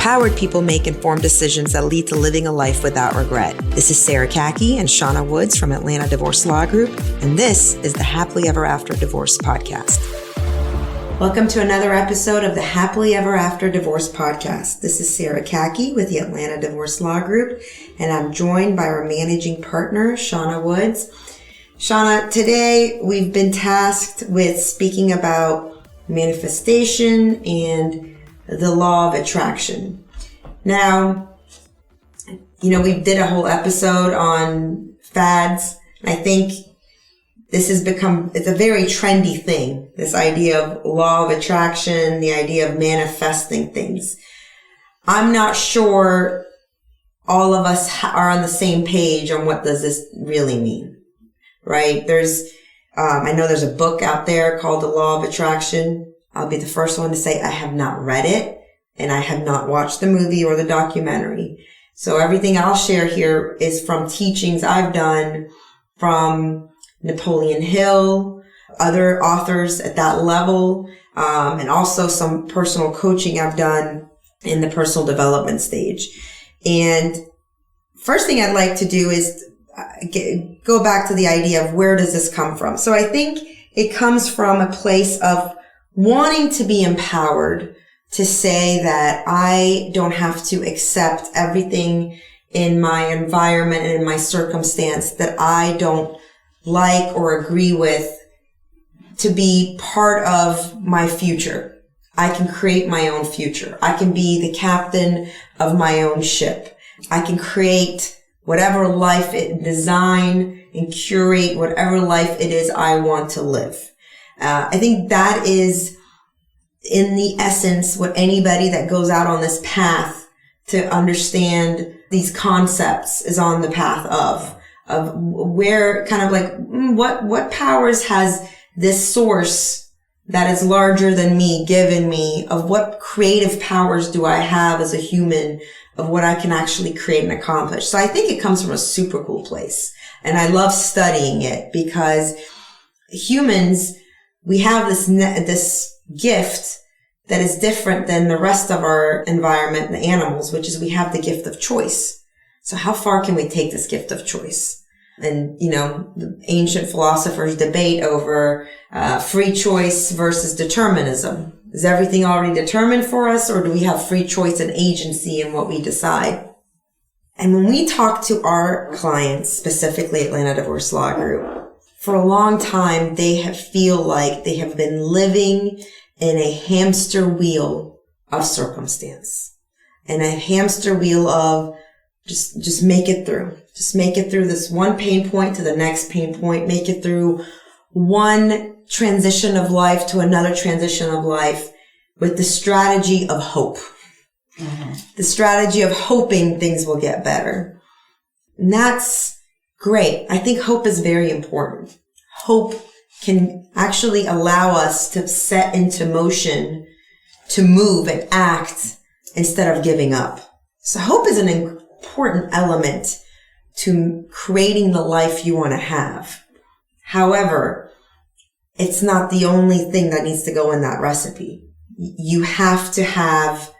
empowered people make informed decisions that lead to living a life without regret. This is Sarah Kaki and Shauna Woods from Atlanta Divorce Law Group, and this is the Happily Ever After Divorce Podcast. Welcome to another episode of the Happily Ever After Divorce Podcast. This is Sarah Kaki with the Atlanta Divorce Law Group, and I'm joined by our managing partner, Shauna Woods. Shauna, today we've been tasked with speaking about manifestation and the law of attraction. Now, we did a whole episode on fads, and I think this has become, it's a very trendy thing, this idea of law of attraction, the idea of manifesting things. I'm not sure all of us are on the same page on what does this really mean, right? I know there's a book out there called The Law of Attraction. I'll be the first one to say I have not read it, and I have not watched the movie or the documentary. So everything I'll share here is from teachings I've done from Napoleon Hill, other authors at that level, and also some personal coaching I've done in the personal development stage. And first thing I'd like to do is go back to the idea of where does this come from? So I think it comes from a place of wanting to be empowered to say that I don't have to accept everything in my environment and in my circumstance that I don't like or agree with to be part of my future. I can create my own future. I can be the captain of my own ship. I can create whatever life design and curate whatever life it is I want to live. I think that is, in the essence, what anybody that goes out on this path to understand these concepts is on the path of where kind of like, what powers has this source that is larger than me given me, of what creative powers do I have as a human, of what I can actually create and accomplish. So I think it comes from a super cool place. And I love studying it because humans, we have this gift that is different than the rest of our environment, the animals, which is we have the gift of choice. So how far can we take this gift of choice? And, the ancient philosophers debate over free choice versus determinism. Is everything already determined for us, or do we have free choice and agency in what we decide? And when we talk to our clients, specifically Atlanta Divorce Law Group, for a long time, they feel like they have been living in a hamster wheel of circumstance, and a hamster wheel of just make it through. Just make it through this one pain point to the next pain point. Make it through one transition of life to another transition of life with the strategy of hope. Mm-hmm. The strategy of hoping things will get better. And that's great. I think hope is very important. Hope can actually allow us to set into motion, to move and act instead of giving up. So hope is an important element to creating the life you want to have. However, it's not the only thing that needs to go in that recipe. You have to have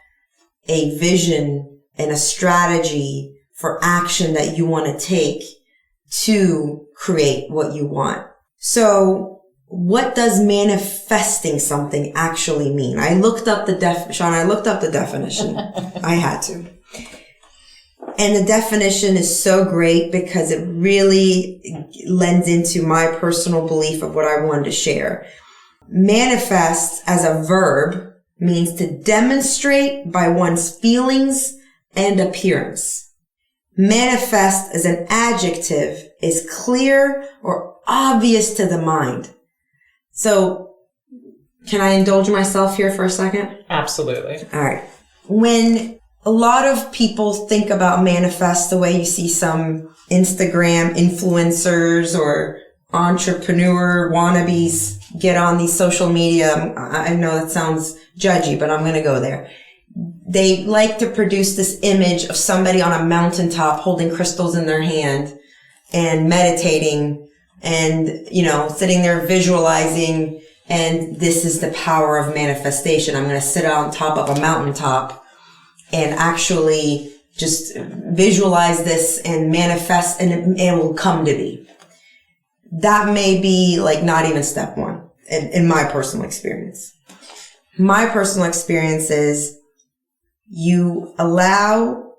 a vision and a strategy for action that you want to take to create what you want. So what does manifesting something actually mean? I looked up the definition. I had to. And the definition is so great because it really lends into my personal belief of what I wanted to share. Manifest as a verb means to demonstrate by one's feelings and appearance. Manifest as an adjective is clear or obvious to the mind. So, can I indulge myself here for a second? Absolutely. All right. When a lot of people think about manifest the way you see some Instagram influencers or entrepreneur wannabes get on these social media, I know that sounds judgy, but I'm going to go there. They like to produce this image of somebody on a mountaintop holding crystals in their hand and meditating and, sitting there visualizing, and this is the power of manifestation. I'm going to sit on top of a mountaintop and actually just visualize this and manifest, and it will come to be. That may be like not even step one in my personal experience. My personal experience is you allow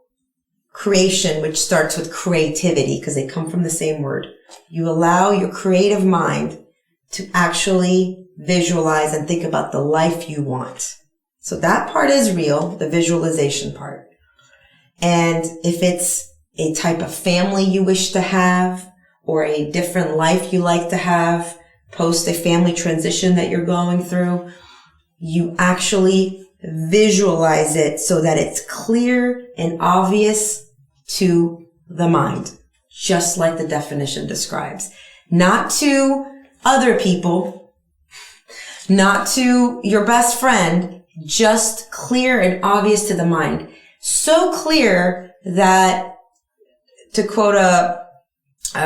creation, which starts with creativity because they come from the same word. You allow your creative mind to actually visualize and think about the life you want. So that part is real, the visualization part. And if it's a type of family you wish to have or a different life you like to have post a family transition that you're going through, you actually visualize it so that it's clear and obvious to the mind, just like the definition describes. Not to other people, not to your best friend, just clear and obvious to the mind. So clear that, to quote a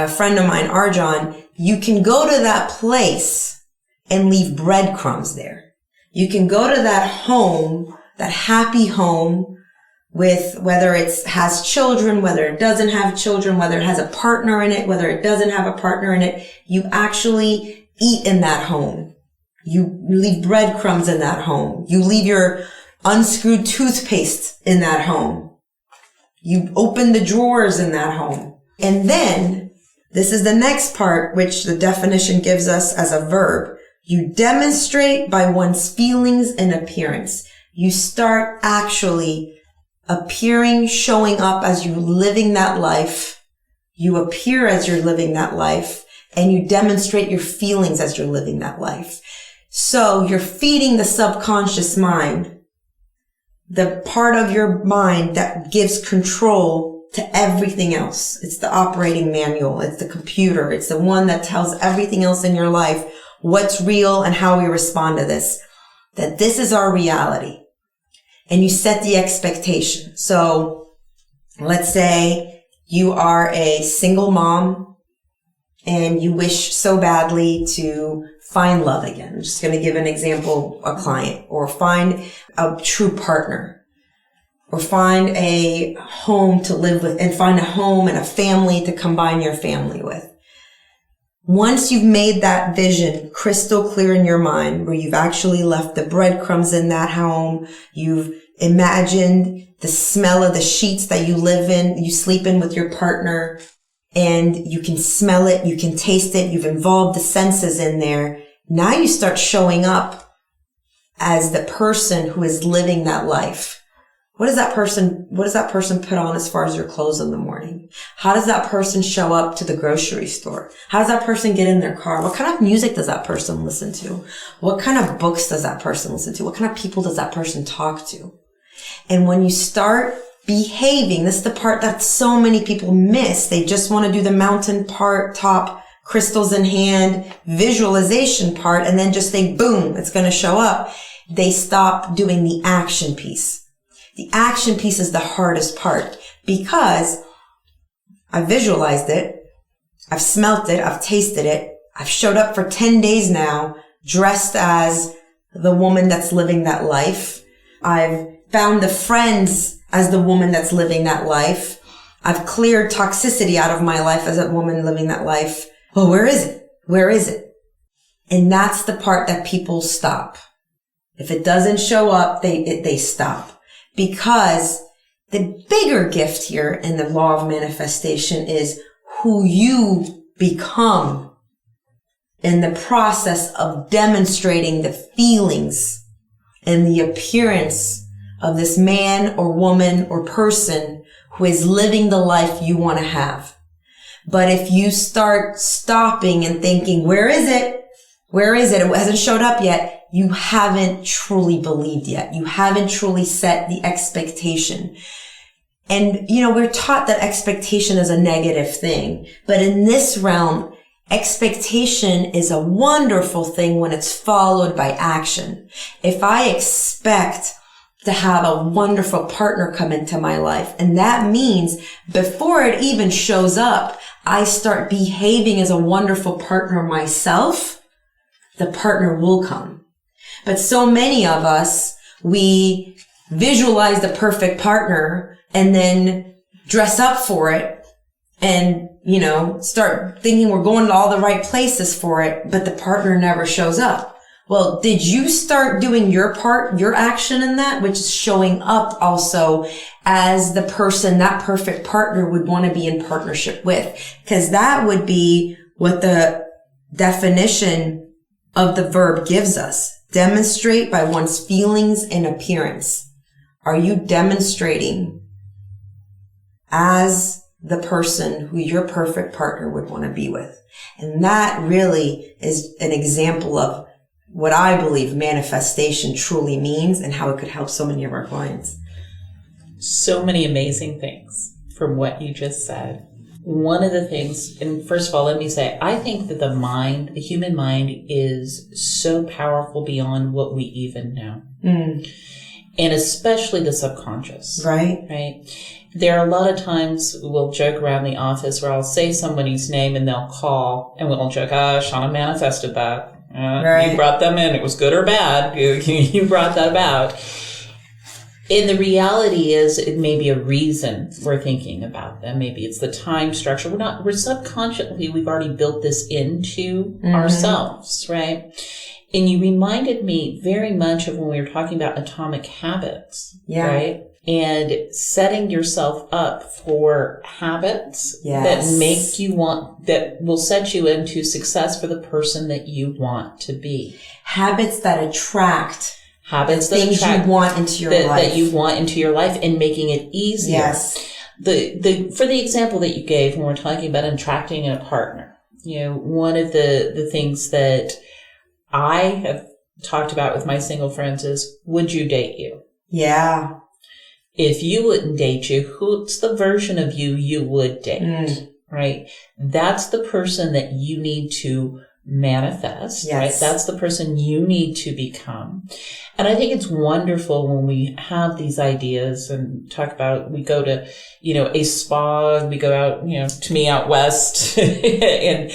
friend of mine, Arjan, you can go to that place and leave breadcrumbs there. You can go to that home, that happy home, with whether it has children, whether it doesn't have children, whether it has a partner in it, whether it doesn't have a partner in it. You actually eat in that home. You leave breadcrumbs in that home. You leave your unscrewed toothpaste in that home. You open the drawers in that home. And then, this is the next part, which the definition gives us as a verb. You demonstrate by one's feelings and appearance. You start actually appearing, showing up as you're living that life. You appear as you're living that life, and you demonstrate your feelings as you're living that life. So you're feeding the subconscious mind, the part of your mind that gives control to everything else. It's the operating manual. It's the computer. It's the one that tells everything else in your life what's real and how we respond to this. That this is our reality. And you set the expectation. So let's say you are a single mom and you wish so badly to find love again. I'm just going to give an example, a client, or find a true partner, or find a home to live with, and find a home and a family to combine your family with. Once you've made that vision crystal clear in your mind, where you've actually left the breadcrumbs in that home, you've imagined the smell of the sheets that you live in, you sleep in with your partner, and you can smell it, you can taste it, you've involved the senses in there. Now you start showing up as the person who is living that life. What does that person put on as far as their clothes in the morning? How does that person show up to the grocery store? How does that person get in their car? What kind of music does that person listen to? What kind of books does that person listen to? What kind of people does that person talk to? And when you start behaving, this is the part that so many people miss. They just want to do the mountain part, top, crystals in hand, visualization part, and then just think, boom, it's going to show up. They stop doing the action piece. The action piece is the hardest part because I visualized it, I've smelt it, I've tasted it, I've showed up for 10 days now dressed as the woman that's living that life. I've found the friends as the woman that's living that life. I've cleared toxicity out of my life as a woman living that life. Well, where is it? Where is it? And that's the part that people stop. If it doesn't show up, they stop. Because the bigger gift here in the law of manifestation is who you become in the process of demonstrating the feelings and the appearance of this man or woman or person who is living the life you want to have. But if you start stopping and thinking, where is it? Where is it? It hasn't showed up yet. You haven't truly believed yet. You haven't truly set the expectation. And, we're taught that expectation is a negative thing. But in this realm, expectation is a wonderful thing when it's followed by action. If I expect to have a wonderful partner come into my life, and that means before it even shows up, I start behaving as a wonderful partner myself, the partner will come. But so many of us, we visualize the perfect partner and then dress up for it and, start thinking we're going to all the right places for it, but the partner never shows up. Well, did you start doing your part, your action in that, which is showing up also as the person that perfect partner would want to be in partnership with? Because that would be what the definition of the verb gives us. Demonstrate by one's feelings and appearance. Are you demonstrating as the person who your perfect partner would want to be with? And that really is an example of what I believe manifestation truly means and how it could help so many of our clients. So many amazing things from what you just said. One of the things, and first of all, let me say, I think that the human mind is so powerful beyond what we even know. And especially the subconscious. Right? There are a lot of times we'll joke around the office where I'll say somebody's name and they'll call and we'll joke, Shauna manifested that. You brought them in. It was good or bad. You brought that about. And the reality is it may be a reason we're thinking about them. Maybe it's the time structure. We're subconsciously, we've already built this into ourselves, right? And you reminded me very much of when we were talking about atomic habits, right? And setting yourself up for habits that make you that will set you into success for the person that you want to be. Habits that attract things you want into your life. That you want into your life and making it easier. Yes. For the example that you gave when we're talking about attracting a partner, one of the things that I have talked about with my single friends is, would you date you? Yeah. If you wouldn't date you, who's the version of you would date, right? That's the person that you need to manifest, right? That's the person you need to become. And I think it's wonderful when we have these ideas and talk about, we go to, a spa, we go out, to me out west and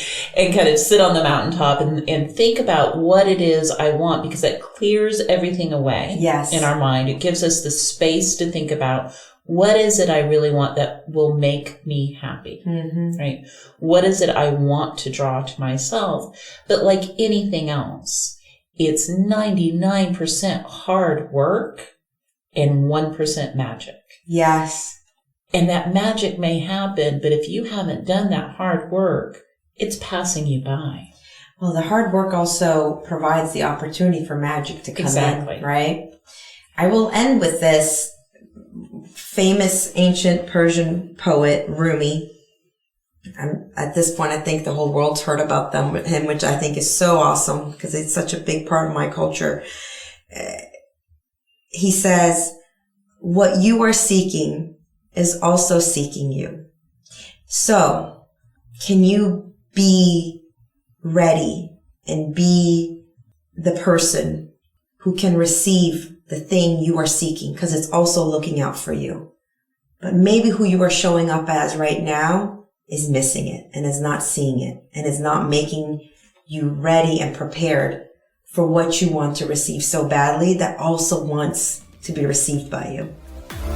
kind of sit on the mountaintop and think about what it is I want, because that clears everything away in our mind. It gives us the space to think about, what is it I really want that will make me happy, right? What is it I want to draw to myself? But like anything else, it's 99% hard work and 1% magic. Yes. And that magic may happen, but if you haven't done that hard work, it's passing you by. Well, the hard work also provides the opportunity for magic to come in, right? I will end with this. Famous ancient Persian poet, Rumi. At this point, I think the whole world's heard about him, which I think is so awesome because it's such a big part of my culture. He says, what you are seeking is also seeking you. So, can you be ready and be the person who can receive the thing you are seeking, because it's also looking out for you. But maybe who you are showing up as right now is missing it and is not seeing it and is not making you ready and prepared for what you want to receive so badly that also wants to be received by you.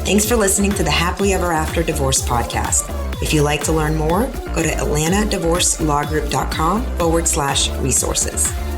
Thanks for listening to the Happily Ever After Divorce podcast. If you'd like to learn more, go to atlantadivorcelawgroup.com/resources.